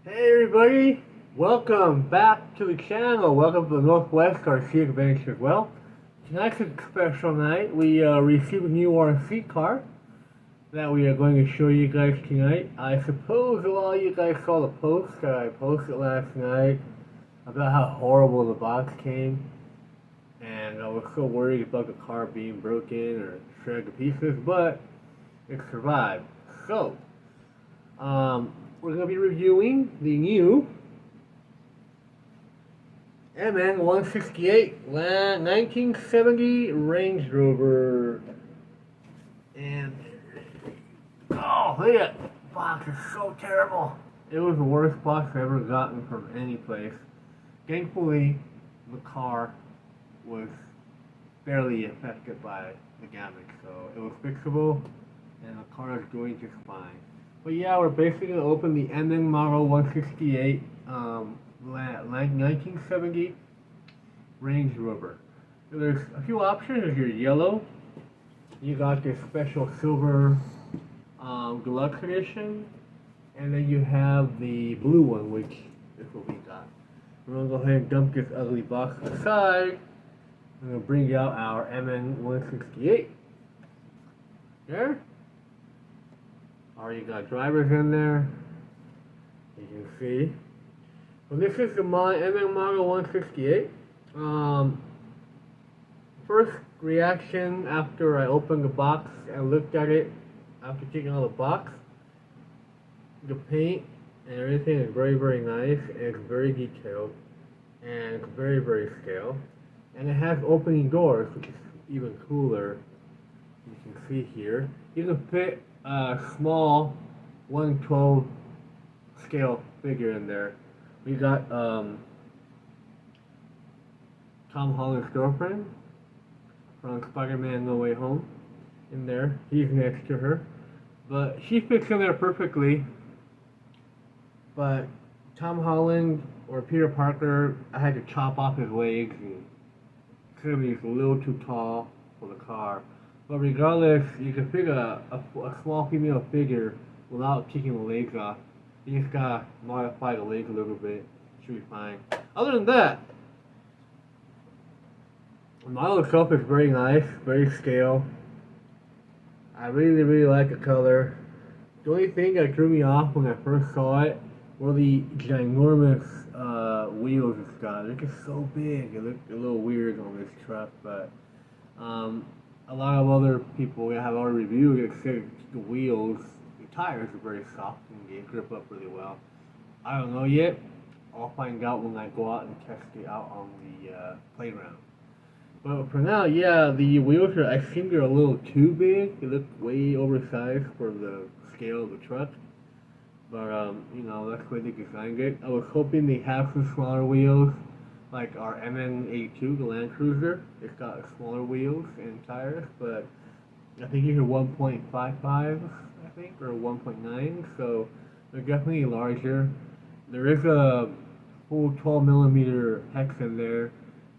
Hey everybody, welcome back to the channel. Welcome to the Northwest RC Adventure as well. Tonight's a special night. We received a new RC car that we are going to show you guys tonight. I suppose a lot of you guys saw the post that I posted last night about how horrible the box came. And I was so worried about the car being broken or shredded to pieces, but it survived. So, we're going to be reviewing the new MN168 1970 Range Rover. And, oh, look at that box, is so terrible. It was the worst box I've ever gotten from any place. Thankfully, the car was barely affected by the damage, so it was fixable, and the car is doing just fine. But yeah, we're basically going to open the MN model 168 1970 Range Rover. So there's a few options. There's your yellow. You got this special silver deluxe edition. And then you have the blue one, which is what we got. We're going to go ahead and dump this ugly box aside. I'm going to bring out our MN168. There. Already got drivers in there, you can see. So this is the MN model 168. First reaction after I opened the box and looked at it, after taking out the box, the paint and everything is very, very nice, and it's very detailed, and it's very, very scale. And it has opening doors, which is even cooler. You can see here. You can fit a small 1/12 scale figure in there. We got Tom Holland's girlfriend from Spider-Man No Way Home in there. He's next to her. But she fits in there perfectly. But Tom Holland or Peter Parker, I had to chop off his legs, and he's a little too tall for the car. But regardless, you can fit a small female figure without taking the legs off. You just gotta modify the legs a little bit. Should be fine. Other than that, the model itself is very nice, very scale. I really, really like the color. The only thing that drew me off when I first saw it were the ginormous wheels it's got. They're just so big. It looked a little weird on this truck, but a lot of other people that have already reviewed it said the wheels, the tires are very soft and they grip up really well. I don't know yet. I'll find out when I go out and test it out on the playground. But for now, yeah, the wheels are, I think they're a little too big. They look way oversized for the scale of the truck. But, you know, that's the way they designed it. I was hoping they have some smaller wheels, like our MN82, the Land Cruiser. It's got smaller wheels and tires, but I think these are 1.55, I think, or 1.9, so they're definitely larger. There is a full 12mm hex in there.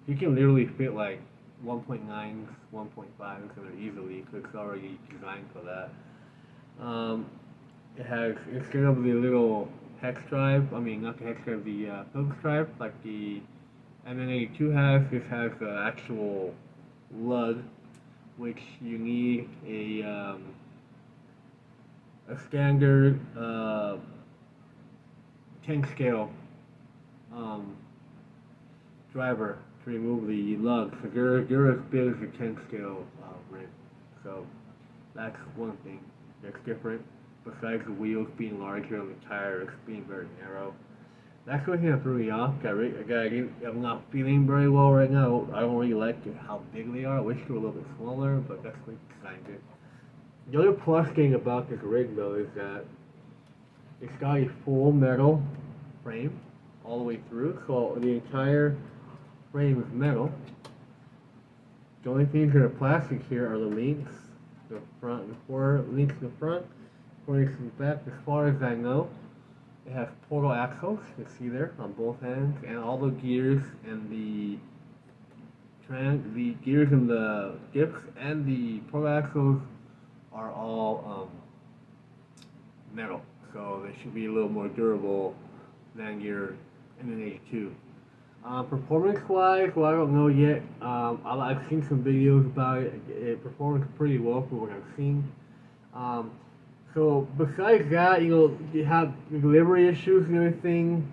You can literally fit like 1.9s, 1.5s in there easily, because it's already designed for that. It has, instead of the little hex drive, I mean not the hex drive, the Phillips drive, like the MN82 has, this has the actual lug, which you need a standard 10 scale driver to remove the lug. So they're as big as the 10 scale rim. So that's one thing that's different, besides the wheels being larger and the tires being very narrow. That's one thing that threw me off. I'm not feeling very well right now. I don't really like how big they are. I wish they were a little bit smaller, but that's what they designed it. The other plus thing about this rig, though, is that it's got a full metal frame all the way through, so the entire frame is metal. The only things that are plastic here are the links, the front and four links in the front, 4 links in the back. As far as I know, it has portal axles, you can see there on both ends, and all the gears and the gears and the dips and the portal axles are all metal, so they should be a little more durable than your MN182. Performance-wise, well, I don't know yet. I've seen some videos about it. It performs pretty well for what I've seen. Um, so besides that, you know, you have delivery issues and everything.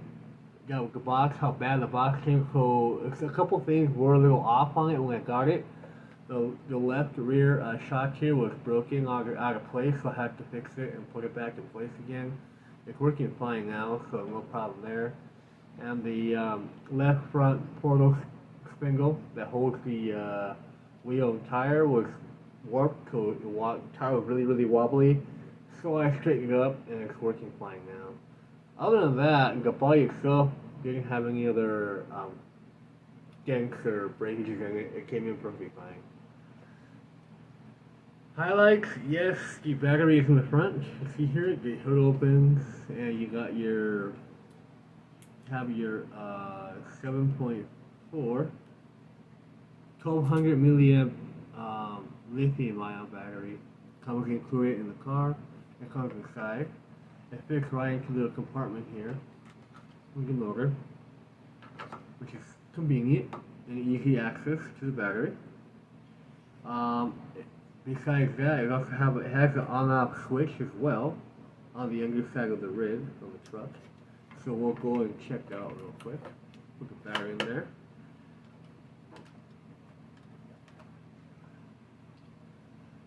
You know, the box, how bad the box came. So it's a couple things were a little off on it when I got it. The left rear shock here was broken out of place, so I had to fix it and put it back in place again. It's working fine now, so no problem there. And the left front portal spindle that holds the wheel and tire was warped, so the tire was really wobbly. So I straightened it up, and it's working fine now. Other than that, the body itself didn't have any other dents or breakages in it. It came in perfectly fine. Highlights, yes, the battery is in the front. You can see here, the hood opens, and you got your 7.4 1200 milliamp lithium ion battery. Comes included in the car. It comes inside. It fits right into the compartment here with the motor, which is convenient and easy access to the battery. Besides that, it has an on-off switch as well on the underside of the rig of the truck. So we'll go and check that out real quick. Put the battery in there.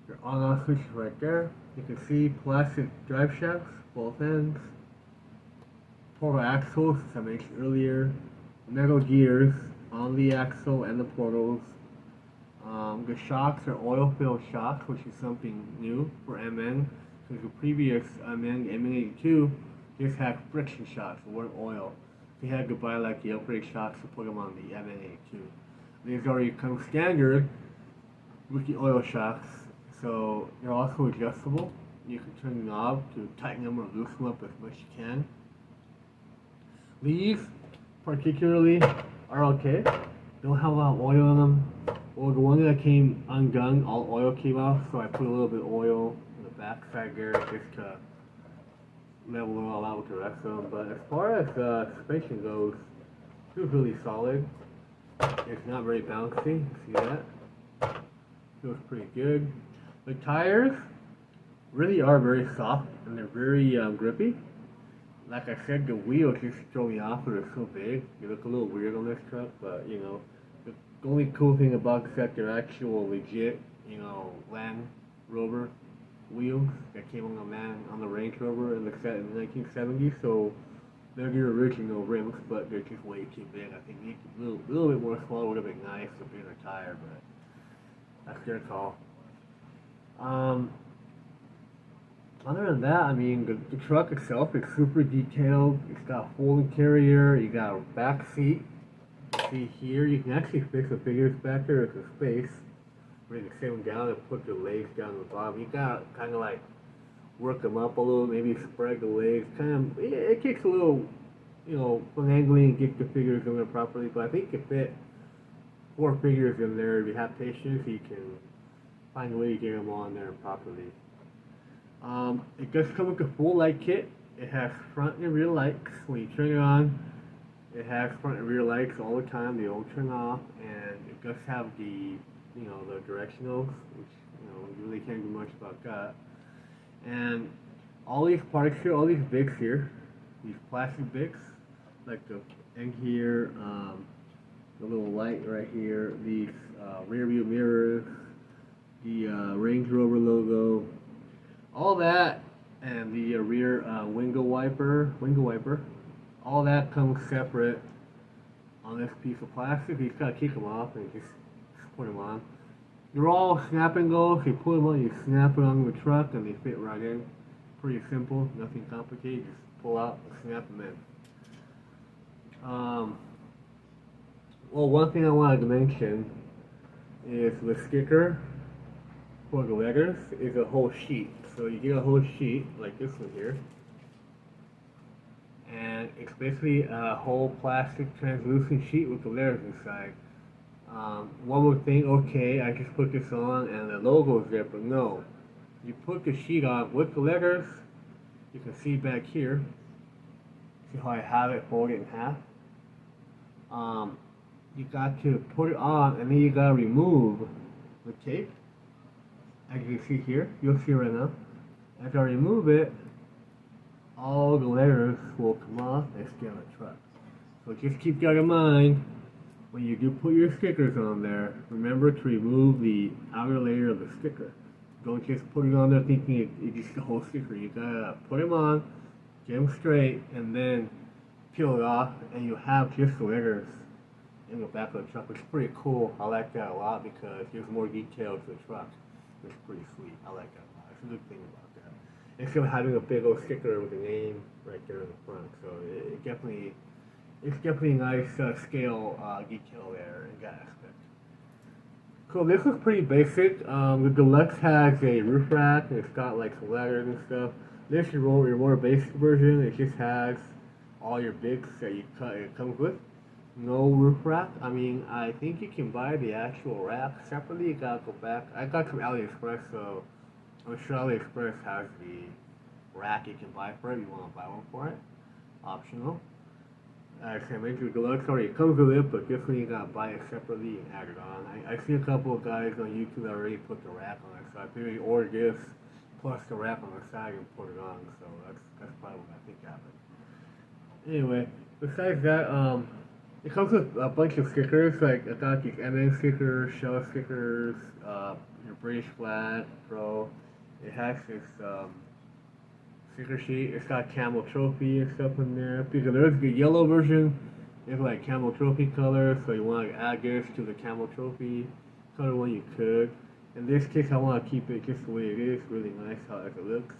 Your on-off switch is right there. You can see plastic drive shafts, both ends. Portal axles, as I mentioned earlier. Metal gears on the axle and the portals. The shocks are oil-filled shocks, which is something new for MN. Because the previous MN182 just had friction shocks, they weren't oil. You had to buy like the upgrade shocks to put them on the MN182. These already come standard with the oil shocks, so they're also adjustable. You can turn the knob to tighten them or loosen them up as much as you can. These, particularly, are okay. Don't have a lot of oil in them. Well, the one that came undone, all oil came off, so I put a little bit of oil in the back side there just to level it all out with the rest of them. But as far as suspension goes, it was really solid. It's not very bouncy. See that? Feels pretty good. The tires really are very soft and they're very grippy. Like I said, the wheels just throw me off, but they're so big. They look a little weird on this truck, but you know. The only cool thing about it is that they're actual legit, you know, Land Rover wheels that came on the Range Rover in the 1970s. So they're the original rims, but they're just way too big. I think a little bit more small would have been nice to be in a tire, but that's their call. Other than that, I mean, the truck itself is super detailed. It's got a folding carrier. You got a back seat. See here, you can actually fix the figures back there with the space where you can sit them down and put the legs down on the bottom. You gotta kind of like work them up a little, maybe spread the legs. It takes a little, you know, finagling and get the figures in there properly. But I think you fit 4 figures in there. If you have patience, you can find a way to get them on there properly. It does come with a full light kit. It has front and rear lights. When you turn it on, it has front and rear lights all the time. They don't turn off, and it does have the, you know, the directionals, which, you know, you really can't do much about that. And all these parts here, all these bits here, these plastic bits, like the end here, the little light right here, these rear view mirrors, the Range Rover logo, all that, and the rear window wiper, all that comes separate on this piece of plastic. You just gotta take them off and just put them on. They're all snap and go. If you put them on, you snap it on the truck and they fit right in. Pretty simple, nothing complicated. Just pull out and snap them in. Well, one thing I wanted to mention is the sticker for the letters is a whole sheet. So you get a whole sheet like this one here, and it's basically a whole plastic translucent sheet with the letters inside. One would think, okay, I just put this on and the logo is there, but no. You put the sheet on with the letters. You can see back here. See how I have it folded in half? You got to put it on, and then you gotta remove the tape. As you can see here, you'll see right now. As I remove it, all the letters will come off and stay on the truck. So just keep that in mind. When you do put your stickers on there, remember to remove the outer layer of the sticker. Don't just put it on there thinking it's just the whole sticker. You gotta put them on, get them straight, and then peel it off, and you have just the letters in the back of the truck. It's pretty cool. I like that a lot because there's more detail to the truck. It's pretty sweet. I like that a lot. It's a good thing about that. Instead of having a big old sticker with the name right there in the front, so it's definitely a nice scale detail there in that aspect. So this is pretty basic. The Deluxe has a roof rack. It's got like some letters and stuff. This is your more basic version. It just has all your bigs that you cut. It comes with no roof rack. I mean, I think you can buy the actual rack separately. You gotta go back. I got from AliExpress, so I'm sure AliExpress has the rack you can buy for it. You want to buy one for it, optional. As I mentioned, the Deluxe already comes with it, but definitely you gotta buy it separately and add it on. I see a couple of guys on YouTube that already put the rack on it, so I figured you order this plus the rack on the side and put it on. So that's probably what I think happened. Anyway, besides that, it comes with a bunch of stickers. Like I got these MN stickers, shell stickers, your British flag, pro. It has this sticker sheet. It's got camel trophy and stuff in there. Because there's the yellow version. It's like camel trophy color, so you want to add this to the camel trophy color one you could. In this case, I want to keep it just the way it is. Really nice how it looks.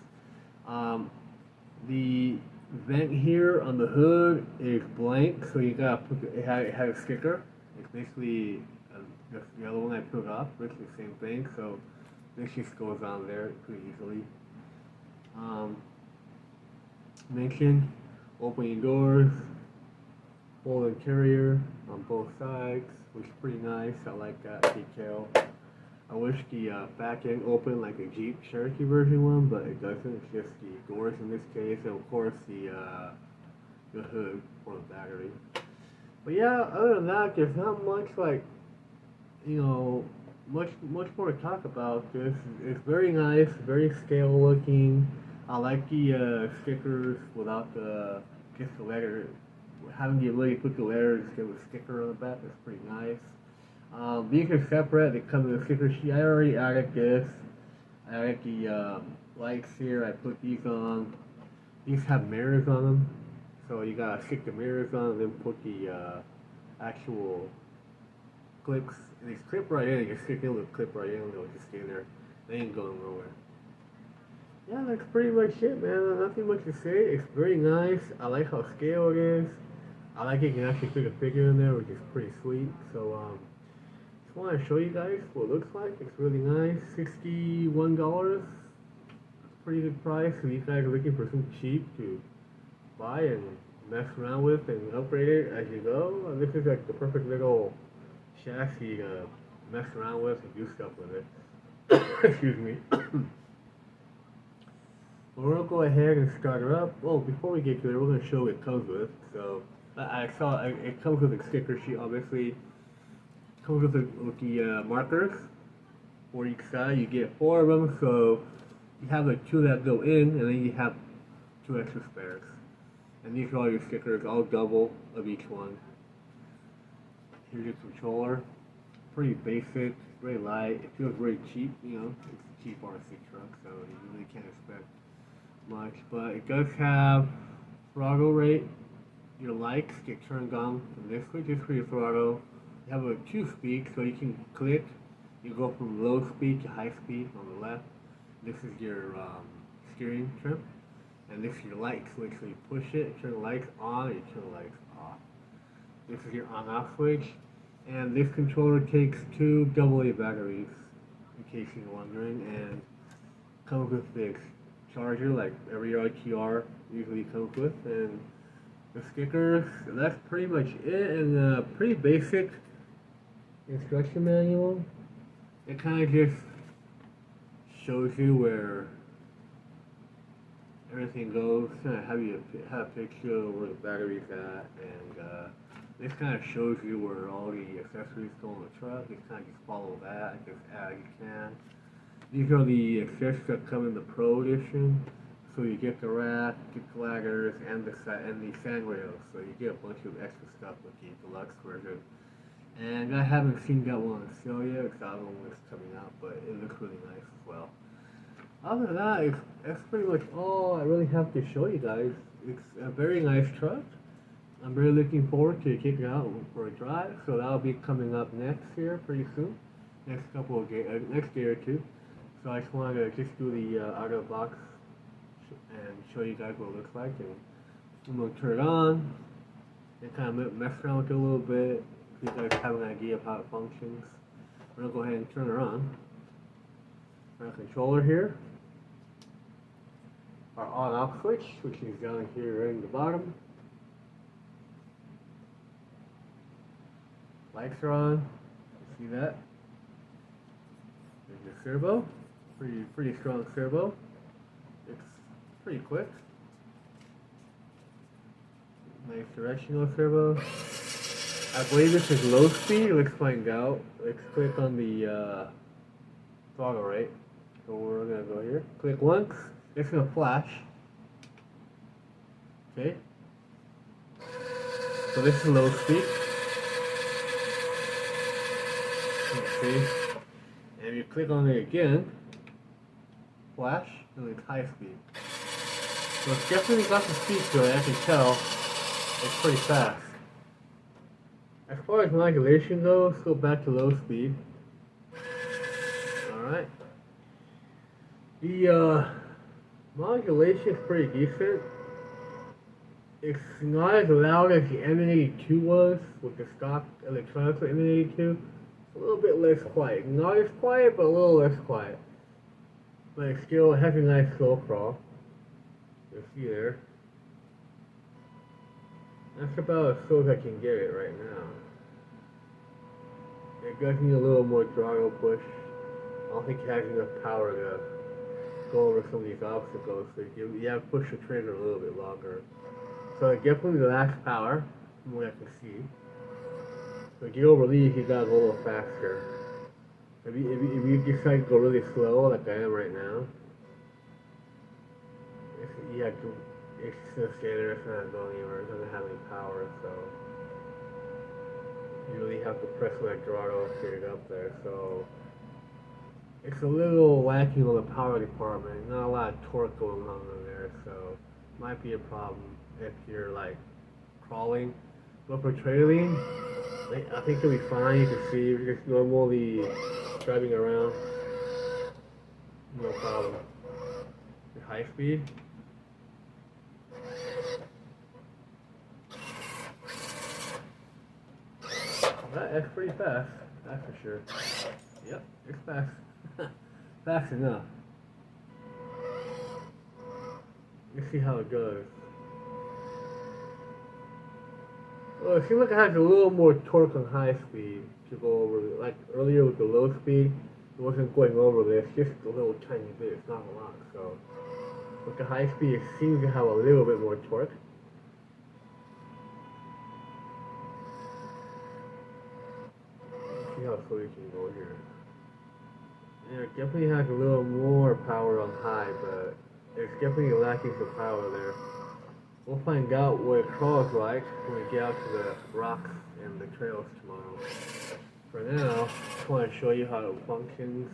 The vent here on the hood is blank, so you gotta put it had a sticker. It's basically the other one I took off. It's the same thing, so this just goes on there pretty easily. Mention opening doors, folding carrier on both sides, which is pretty nice. I like that detail. I wish the back end opened like a Jeep Cherokee version one, but it doesn't. It's just the doors in this case, and of course the hood for the battery. But yeah, other than that, there's not much like, you know, much more to talk about. This it's very nice, very scale looking. I like the stickers without just the letter. Having the ability to put the letters instead of a sticker on the back is pretty nice. These are separate. They come with a sticker sheet. I already added this. I added the lights here. I put these on. These have mirrors on them, so you gotta stick the mirrors on and then put the actual clips. And these clip right in. You stick in with clip right in. They'll just stay there. They ain't going nowhere. Yeah, that's pretty much it, man. Nothing much to say. It's very nice. I like how scale it is. I like it. You can actually fit a figure in there, which is pretty sweet. So, just want to show you guys what it looks like. It's really nice. $61. Pretty good price. So you guys are looking for something cheap to buy and mess around with and upgrade it as you go. This is like the perfect little chassis to mess around with and do stuff with it. Excuse me. Well, we'll go ahead and start her up. Well, before we get to it, we're going to show what it comes with. So, I saw it comes with a sticker sheet, obviously. It comes with the markers for each side. You get 4 of them, so you have like 2 that go in, and then you have 2 extra spares. And these are all your stickers, all double of each one. Here's your controller. Pretty basic, very light. It feels very cheap, you know. It's a cheap RC truck, so you really can't expect much, but it does have throttle rate. Your lights get turned on from this switch. This for your throttle. You have a 2-speed, so you can click. You go from low speed to high speed on the left. This is your steering trim, and this is your light switch. So you push it, turn the lights on, and you turn the lights off. This is your on-off switch, and this controller takes 2 AA batteries, in case you're wondering, and comes with this charger like every RTR usually comes with, and the stickers. That's pretty much it, and a pretty basic instruction manual. It kind of just shows you where everything goes. Kind of have a picture of where the battery's at, and this kind of shows you where all the accessories go in the truck. Just kind of just follow that, just add as you can. These are the accessories that come in the Pro Edition. So you get the rack, get the ladders, and the sand rails. So you get a bunch of extra stuff with the deluxe version. And I haven't seen that one on sale yet, because I don't know when it's coming out, but it looks really nice as well. Other than that, that's pretty much all I really have to show you guys. It's a very nice truck. I'm really looking forward to taking it out for a drive, so that'll be coming up next here pretty soon. Next day or two. So I just wanted to just do the out of the box and show you guys what it looks like, and I'm going to turn it on and kind of mess around with it a little bit so you guys have an idea of how it functions. I'm going to go ahead and turn it on. Our controller here, our on-off switch, which is down here right in the bottom. Lights are on, you see that? There's the servo, pretty strong servo. It's pretty quick. Nice directional servo. I believe this is low speed. Let's find out. Let's click on the throttle rate. So we're gonna go here. Click once. It's gonna flash. Okay. So this is low speed. Let's see. And if you click on it again, flash, and it's high speed. So it's definitely got the speed to it, I can tell. It's pretty fast. As far as modulation goes, let's go back to low speed. Alright. The modulation is pretty decent. It's not as loud as the MN168 was with the stock electronics of MN168. It's a little bit less quiet. Not as quiet, but a little less quiet. But it still has a nice slow crawl. You'll see there. That's about as slow as I can get it right now. It does need a little more throttle push. I don't think it has enough power to go over some of these obstacles, so you have to push the trigger a little bit longer. So it definitely lacks power, from what I can see. So to get over these, you gotta go a little faster. If you decide to go really slow, like I am right now, it's just gonna stay there, it's not going anywhere, it doesn't have any power, so you really have to press that throttle to get it up there. So it's a little lacking on the power department, not a lot of torque going on in there, so might be a problem if you're like crawling. But for trailing, I think it'll be fine. You can see you're just normally driving around, no problem. At high speed, that's pretty fast, that's for sure. Yep, it's fast. Fast enough. Let's see how it goes. Well, it seems like it has a little more torque on high speed to go over. Like earlier with the low speed, it wasn't going over this, just a little tiny bit, it's not a lot. So with the high speed, it seems to have a little bit more torque. Let's see how slow you can go here. Yeah, it definitely has a little more power on high, but it's definitely lacking some power there. We'll find out what it crawls like when we get out to the rocks and the trails tomorrow. For now, I just want to show you how it functions.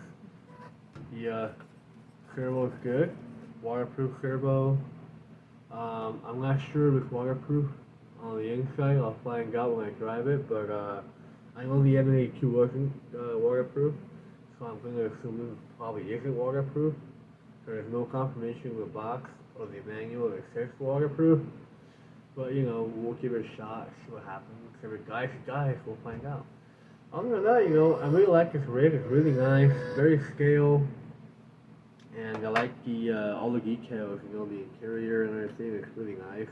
The servo is good, waterproof servo. I'm not sure if it's waterproof on the inside. I'll find out when I drive it, but I know the MN168 wasn't waterproof, so I'm going to assume it probably isn't waterproof. There's no confirmation in the box or the manual that says waterproof, but you know, we'll give it a shot, see what happens. If it dies, it dies, we'll find out. Other than that, you know, I really like this rig. It's really nice, very scale, and I like the all the details, you know, the interior and everything. It's really nice.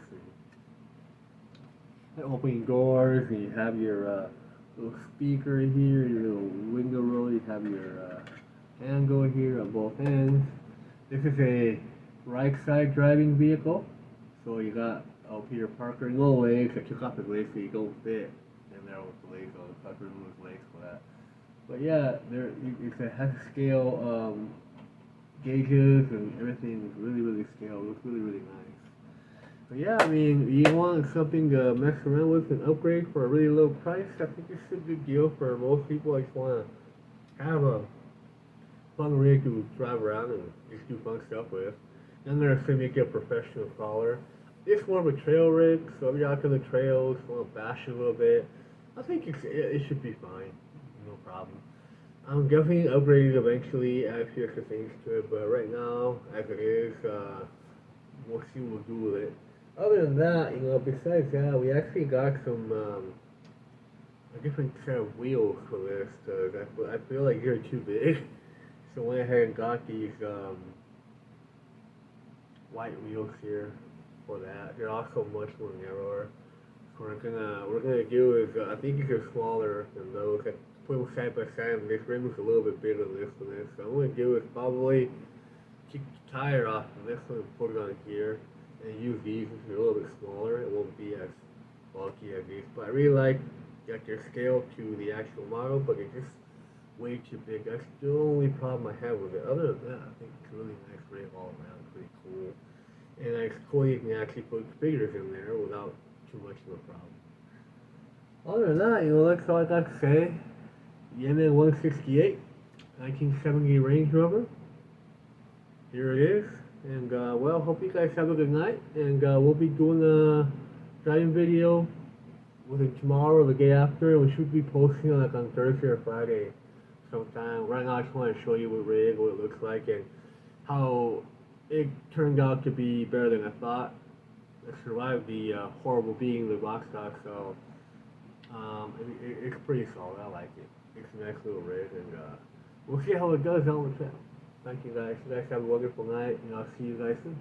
And opening doors, and you have your little speaker here, your little window roll. You have your handle here on both ends. This is a right side driving vehicle. So you got Peter Parker, no legs. I took off his legs so you don't fit in there with the legs on. So I have to remove his legs for that. But yeah, it has scale gauges and everything is really scale. It looks really nice. But yeah, I mean, you want something to mess around with and upgrade for a really low price? I think it's a good deal for most people. I just want to have a fun rig to drive around and just do fun stuff with. I'm gonna say make it a professional crawler. It's more of a trail rig, so if you're out to the trails, want to bash a little bit, I think it should be fine, no problem. I'm definitely upgrading eventually, add a few extra things to it, but right now, as it is, we'll see what we'll do with it. Other than that, besides that, we actually got some a different set of wheels for this, because I feel like they're too big. So went ahead and got these white wheels here for that. They're also much more narrower. So we're gonna do is I think these are smaller than those. I put them side by side, and this rim is a little bit bigger than this one is. So I'm gonna do is probably take the tire off of this one and put it on here, and use these which are a little bit smaller. It won't be as bulky as these, but I really like that they're scaled to the actual model, but it's just way too big. That's the only problem I have with it. Other than that, I think it's a really nice rig all around. Pretty cool. And it's cool you can actually put figures in there without too much of a problem. Other than that, that's all I got to say. The MN168, 1970 Range Rover. Here it is. And, well, hope you guys have a good night. And we'll be doing a driving video within tomorrow or the day after. We should be posting on Thursday or Friday sometime. Right now, I just want to show you what rig, what it looks like, and how it turned out to be better than I thought. It survived the horrible beating the rock stock, so it's pretty solid. I like it. It's a nice little rig, and we'll see how it does on the trip. Thank you guys. You guys have a wonderful night, and I'll see you guys soon.